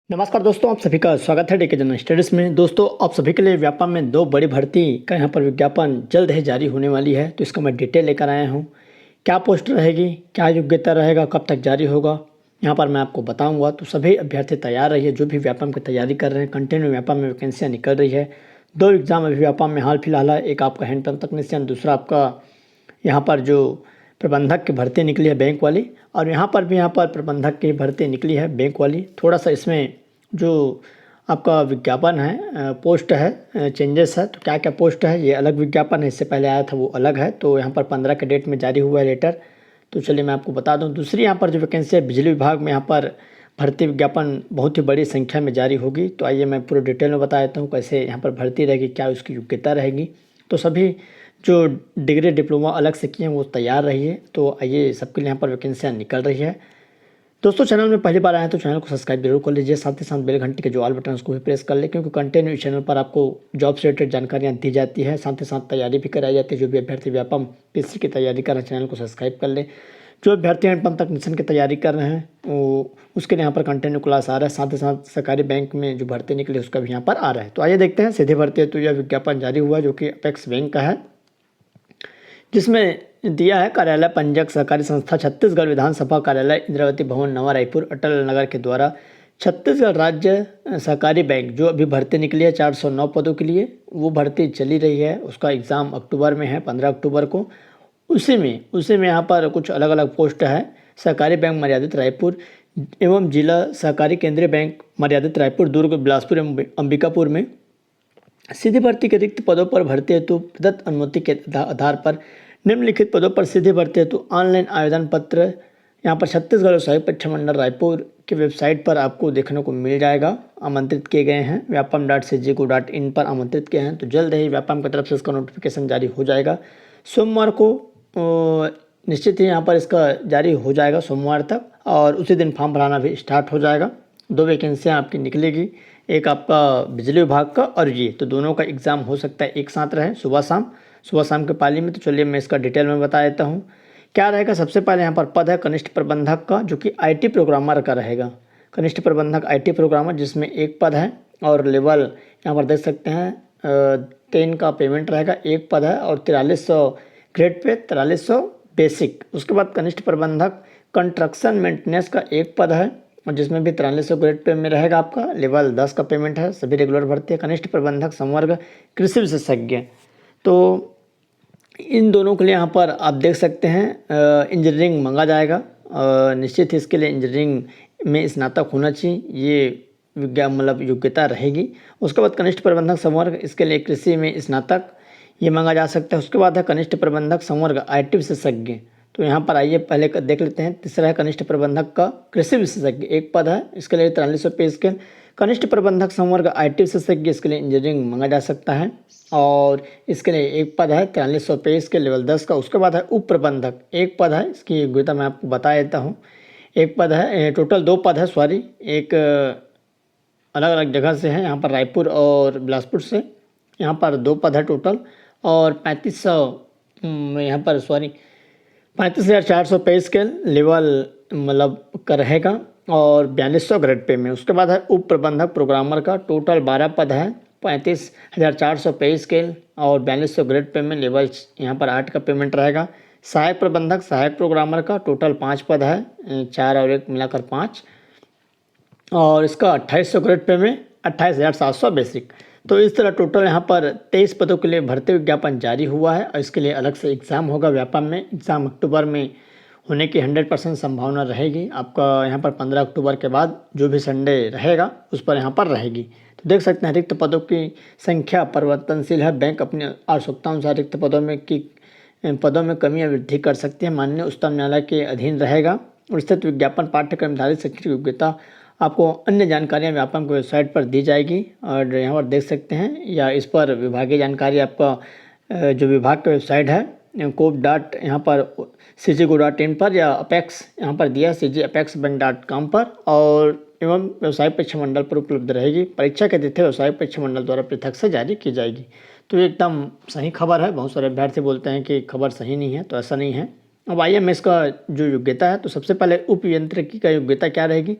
नमस्कार दोस्तों, आप सभी का स्वागत है डीके जनरल स्टडीज़ में। दोस्तों, आप सभी के लिए व्यापम में दो बड़ी भर्ती का यहाँ पर विज्ञापन जल्द ही जारी होने वाली है, तो इसका मैं डिटेल लेकर आया हूँ। क्या पोस्ट रहेगी, क्या योग्यता रहेगा, कब तक जारी होगा, यहाँ पर मैं आपको बताऊँगा। तो सभी अभ्यर्थी तैयार रहिए जो भी व्यापम की तैयारी कर रहे हैं। कंटिन्यू व्यापम में वैकेंसियाँ निकल रही है। दो एग्ज़ाम अभी व्यापम में हाल फिलहाल है, एक आपका हैंडपंप तकनीशियन, दूसरा आपका यहाँ पर जो प्रबंधक की भर्ती निकली है बैंक वाली, और यहाँ पर भी यहाँ पर प्रबंधक की भर्ती निकली है बैंक वाली। थोड़ा सा इसमें जो आपका विज्ञापन है, पोस्ट है, चेंजेस है। तो क्या क्या पोस्ट है, ये अलग विज्ञापन है, इससे पहले आया था वो अलग है। तो यहाँ पर 15 के डेट में जारी हुआ है लेटर। तो चलिए मैं आपको बता दूँ। दूसरी यहाँ पर जो वैकेंसी है बिजली विभाग में, यहाँ पर भर्ती विज्ञापन बहुत ही बड़ी संख्या में जारी होगी। तो आइए मैं पूरे डिटेल में बता देता हूँ कैसे यहाँ पर भर्ती रहेगी, क्या उसकी योग्यता रहेगी। तो सभी जो डिग्री डिप्लोमा अलग से किए हैं वो तैयार रहिए। तो आइए, सबके लिए यहाँ पर वैकेंसियाँ निकल रही है। दोस्तों, चैनल में पहली बार आए हैं तो चैनल को सब्सक्राइब जरूर कर लीजिए, साथ ही साथ बेल घंटी के जो ऑल बटन उसको भी प्रेस कर ले, क्योंकि कंटिन्यू इस चैनल पर आपको जॉब से रिलेटेड जानकारियाँ दी जाती है, साथ ही साथ तैयारी भी कराई जाती है। जो भी अभ्यर्थी व्यापम पीसी की तैयारी कर रहे हैं, चैनल को सब्सक्राइब कर ले। जो अभ्यर्थी हैंडपंप तकनीशियन की तैयारी कर रहे हैं वो उसके लिए यहाँ पर कंटिन्यू क्लास आ रहा है, साथ ही साथ सरकारी बैंक में जो भर्ती निकली उसका भी यहाँ पर आ रहा है। तो आइए देखते हैं सीधी भर्ती है। तो यह विज्ञापन जारी हुआ जो कि अपेक्स बैंक का है, जिसमें दिया है कार्यालय पंजीयक सहकारी संस्था छत्तीसगढ़ विधानसभा कार्यालय इंद्रावती भवन नवा रायपुर अटल नगर के द्वारा छत्तीसगढ़ राज्य सहकारी बैंक जो अभी भर्ती निकली है 409 पदों के लिए, वो भर्ती चली रही है। उसका एग्ज़ाम अक्टूबर में है, 15 अक्टूबर को। उसी में यहाँ पर कुछ अलग अलग पोस्ट है। सहकारी बैंक मर्यादित रायपुर एवं जिला सहकारी केंद्रीय बैंक मर्यादित रायपुर, दुर्ग, बिलासपुर एवं अंबिकापुर में सीधी भर्ती के रिक्त पदों पर भर्ती हेतु प्रदत्त अनुमति के आधार पर निम्नलिखित पदों पर सीधी भर्ती हेतु ऑनलाइन आवेदन पत्र यहाँ पर छत्तीसगढ़ व्यावसायिक परीक्षा मंडल रायपुर की वेबसाइट पर आपको देखने को मिल जाएगा। आमंत्रित किए गए हैं, vyapam.cgu.in पर आमंत्रित किए हैं। तो जल्द ही व्यापम की तरफ से इसका नोटिफिकेशन जारी हो जाएगा। सोमवार को निश्चित ही यहाँ पर इसका जारी हो जाएगा सोमवार तक, और उसी दिन फॉर्म भराना भी स्टार्ट हो जाएगा। दो वैकेंसियाँ आपकी निकलेगी, एक आपका बिजली विभाग का और ये, तो दोनों का एग्ज़ाम हो सकता है एक साथ रहे, सुबह शाम के पाली में। तो चलिए मैं इसका डिटेल में बता देता हूँ क्या रहेगा। सबसे पहले यहाँ पर पद है कनिष्ठ प्रबंधक का, जो कि आईटी प्रोग्रामर का रहेगा। कनिष्ठ प्रबंधक आईटी प्रोग्रामर, जिसमें एक पद है, और लेवल यहाँ पर देख सकते हैं 10 का पेमेंट रहेगा, एक पद है, और 4300 ग्रेड पे, 4300 बेसिक। उसके बाद कनिष्ठ प्रबंधक कंस्ट्रक्शन मेंटेनेंस का एक पद है, और जिसमें भी 4300 ग्रेड पे में रहेगा आपका, लेवल 10 का पेमेंट है, सभी रेगुलर भर्ती है। कनिष्ठ प्रबंधक संवर्ग कृषि विशेषज्ञ, तो इन दोनों के लिए यहाँ पर आप देख सकते हैं इंजीनियरिंग मांगा जाएगा। निश्चित ही इसके लिए इंजीनियरिंग में स्नातक होना चाहिए, ये मतलब योग्यता रहेगी। उसके बाद कनिष्ठ प्रबंधक संवर्ग, इसके लिए कृषि में स्नातक ये मांगा जा सकता है। उसके बाद है कनिष्ठ प्रबंधक संवर्ग आईटी विशेषज्ञ। तो यहाँ पर आइए पहले देख लेते हैं। तीसरा है कनिष्ठ प्रबंधक का कृषि विशेषज्ञ, एक पद है, इसके लिए 4300 पे स्केल। कनिष्ठ प्रबंधक संवर्ग आईटी विशेषज्ञ, इसके लिए इंजीनियरिंग मांगा जा सकता है, और इसके लिए एक पद है 4300 पे स्केल, लेवल 10 का। उसके बाद है उप प्रबंधक, एक पद है, इसकी योग्यता मैं आपको बता देता हूँ। एक पद है, टोटल दो पद है, सॉरी, एक अलग अलग जगह से है, यहाँ पर रायपुर और बिलासपुर से, यहाँ पर दो पद है टोटल, और 3500 यहाँ पर 35,400 पे स्केल, लेवल मतलब का रहेगा, और 4200 ग्रेड पे में। उसके बाद है उप प्रबंधक प्रोग्रामर का, टोटल 12 पद है, 35,400 पे स्केल और 4200 ग्रेड पे में, लेवल यहाँ पर 8 का पेमेंट रहेगा। सहायक प्रबंधक सहायक प्रोग्रामर का टोटल 5 पद है, 4 और 1 मिलाकर 5, और इसका 2800 ग्रेड पे में, 28,700 बेसिक। तो इस तरह टोटल यहाँ पर 23 पदों के लिए भर्ती विज्ञापन जारी हुआ है, और इसके लिए अलग से एग्ज़ाम होगा व्यापम में। एग्ज़ाम अक्टूबर में होने की 100% संभावना रहेगी। आपका यहाँ पर 15 अक्टूबर के बाद जो भी संडे रहेगा उस पर यहाँ पर रहेगी। तो देख सकते हैं रिक्त पदों की संख्या परिवर्तनशील है। बैंक अपनी आवश्यकता अनुसार रिक्त पदों में कमी या वृद्धि कर सकती है। माननीय उच्चतम न्यायालय के अधीन रहेगा। और स्थित विज्ञापन पाठ्यक्रम आधारित शैक्षिक योग्यता, आपको अन्य जानकारियाँ व्यापम की वेबसाइट पर दी जाएगी, और यहाँ पर देख सकते हैं, या इस पर विभागीय जानकारी आपका जो विभाग का वेबसाइट है कोप डॉट यहाँ पर cgu.in पर, या अपेक्स यहाँ पर दिया cgapexbank.com पर, और एवं व्यवसायिक परीक्षा मंडल पर उपलब्ध रहेगी। परीक्षा की तिथि व्यवसायिक परीक्षा मंडल द्वारा पृथक से जारी की जाएगी। तो एकदम सही खबर है। बहुत सारे अभ्यर्थी बोलते हैं कि खबर सही नहीं है, तो ऐसा नहीं है। अब आइए मैं इसका जो योग्यता है, तो सबसे पहले उप यंत्रिकी का योग्यता क्या रहेगी।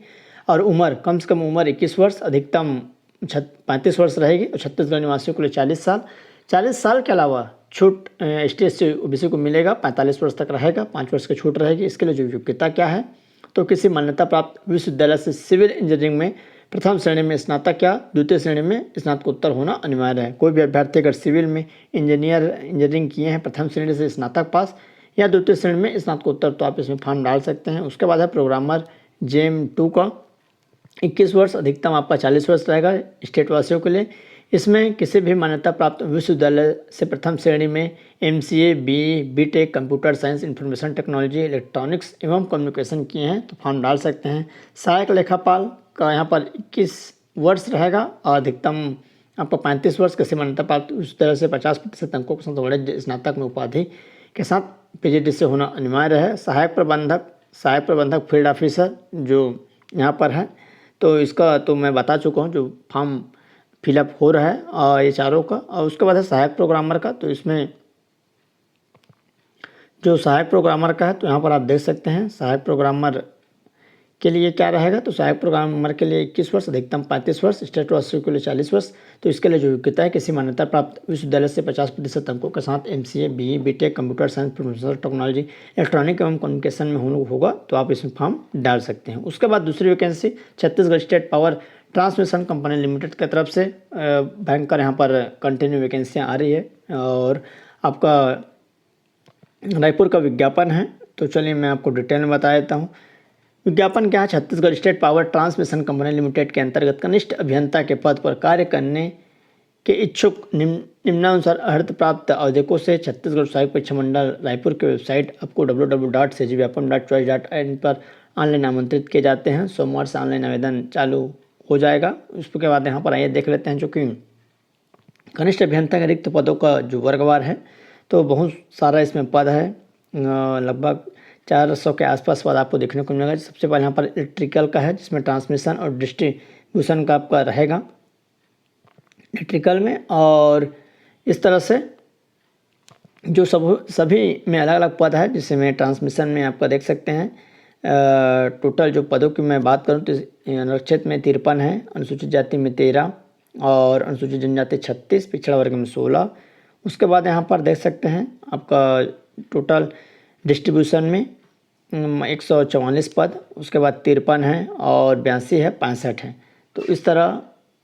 और उम्र कम से कम उम्र 21 वर्ष, अधिकतम 35 वर्ष रहेगी और छत्तीसगढ़ निवासियों के लिए 40 साल। 40 साल के अलावा छूट ST SC OBC को मिलेगा, 45 वर्ष तक रहेगा, 5 वर्ष की छूट रहेगी। इसके लिए जो योग्यता क्या है, तो किसी मान्यता प्राप्त विश्वविद्यालय से सिविल इंजीनियरिंग में प्रथम श्रेणी में स्नातक या द्वितीय श्रेणी में स्नातकोत्तर होना अनिवार्य है। कोई भी अभ्यर्थी अगर सिविल में इंजीनियरिंग किए हैं प्रथम श्रेणी से स्नातक पास या द्वितीय श्रेणी में स्नातकोत्तर, तो आप इसमें फॉर्म डाल सकते हैं। उसके बाद है प्रोग्रामर JM2 का 21 वर्ष, अधिकतम आपका 40 वर्ष रहेगा स्टेट वासियों के लिए। इसमें किसी भी मान्यता प्राप्त विश्वविद्यालय से प्रथम श्रेणी में MCA, BE, BTech, computer science, information technology, electronics एवं कम्युनिकेशन किए हैं तो फॉर्म डाल सकते हैं। सहायक लेखापाल का यहाँ पर 21 वर्ष रहेगा और अधिकतम आपका 35 वर्ष। किसी मान्यता प्राप्त विश्वविद्यालय से 50% अंकों के साथ वरिष्ठ स्नातक में उपाधि के साथ PGD से होना अनिवार्य है। सहायक प्रबंधक फील्ड ऑफिसर जो यहाँ पर है, तो इसका तो मैं बता चुका हूँ, जो फॉर्म फिलअप हो रहा है और ये चारों का। और उसके बाद है सहायक प्रोग्रामर का, तो इसमें जो सहायक प्रोग्रामर का है तो यहाँ पर आप देख सकते हैं सहायक प्रोग्रामर के लिए क्या रहेगा। तो सहायक प्रोग्रामर के लिए 21 वर्ष, अधिकतम 35 वर्ष, स्टेट वासियों के लिए 40 वर्ष। तो इसके लिए जो योग्यता है, किसी मान्यता प्राप्त विश्वविद्यालय से 50% अंकों के साथ MCA, BE, BTech, computer science, information technology, electronic एवं कम्युनिकेशन में होगा तो आप इसमें फॉर्म डाल सकते हैं। उसके बाद दूसरी vacancy Chhattisgarh state power transmission company limited की तरफ से बैंकर यहाँ पर कंटिन्यू वैकेंसियाँ आ रही है और आपका रायपुर का विज्ञापन है। तो चलिए मैं आपको डिटेल में बता देता हूँ। विज्ञापन क्या है, Chhattisgarh state power transmission company limited के अंतर्गत कनिष्ठ अभियंता के पद पर कार्य करने के इच्छुक निम्नानुसार अर्हता प्राप्त आवेदकों से छत्तीसगढ़ सहायक परीक्षा मंडल रायपुर के वेबसाइट आपको www.cgvyapam.choice.in पर ऑनलाइन आमंत्रित किए जाते हैं। सोमवार से ऑनलाइन आवेदन चालू हो जाएगा। उसके बाद यहाँ पर आइए देख लेते हैं, जो कि कनिष्ठ अभियंता के रिक्त पदों का जो वर्गवार है, तो बहुत सारा इसमें पद है, लगभग 400 के आसपास पद आपको देखने को मिलेगा। सबसे पहले यहाँ पर इलेक्ट्रिकल का है, जिसमें ट्रांसमिशन और डिस्ट्रीब्यूशन का आपका रहेगा इलेक्ट्रिकल में। और इस तरह से जो सभी में अलग अलग पद है, जिसमें ट्रांसमिशन में आपका देख सकते हैं टोटल जो पदों की मैं बात करूँ तो अनुसूचित में 53 है, अनुसूचित जाति में 13 और अनुसूचित जनजाति 36, पिछड़ा वर्ग में 16। उसके बाद यहाँ पर देख सकते हैं आपका टोटल डिस्ट्रीब्यूशन में 144 पद, उसके बाद 53 है और 82 है, 65 है। तो इस तरह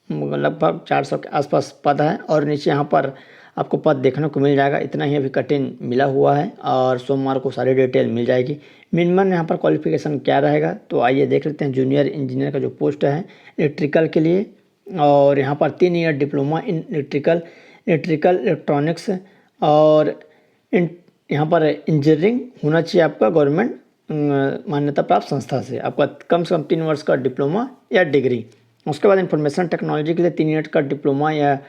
लगभग 400 के आसपास पद है और नीचे यहाँ पर आपको पद देखने को मिल जाएगा। इतना ही अभी कटिंग मिला हुआ है और सोमवार को सारी डिटेल मिल जाएगी। मिनिमम यहाँ पर क्वालिफिकेशन क्या रहेगा, तो आइए देख लेते हैं। जूनियर इंजीनियर का जो पोस्ट है इलेक्ट्रिकल के लिए, और यहाँ पर 3 year diploma in electrical electronics और यहाँ पर इंजीनियरिंग होना चाहिए आपका गवर्नमेंट मान्यता प्राप्त संस्था से, आपका कम से कम 3 वर्ष का डिप्लोमा या डिग्री। उसके बाद इंफॉर्मेशन टेक्नोलॉजी के लिए 3 ईयर का डिप्लोमा या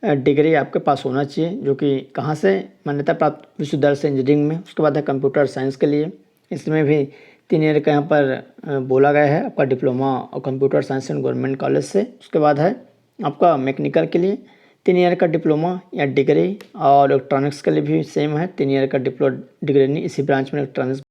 डिग्री आपके पास होना चाहिए, जो कि कहाँ से, मान्यता प्राप्त विश्वविद्यालय से इंजीनियरिंग में। उसके बाद है कंप्यूटर साइंस के लिए, इसमें भी 3 ईयर का यहाँ पर बोला गया है आपका डिप्लोमा और computer science and government college से। उसके बाद है आपका मैकेनिकल के लिए 3 ईयर का डिप्लोमा या डिग्री, और इलेक्ट्रॉनिक्स के लिए भी सेम है, 3 ईयर का डिग्री नहीं, इसी ब्रांच में इलेक्ट्रॉनिक्स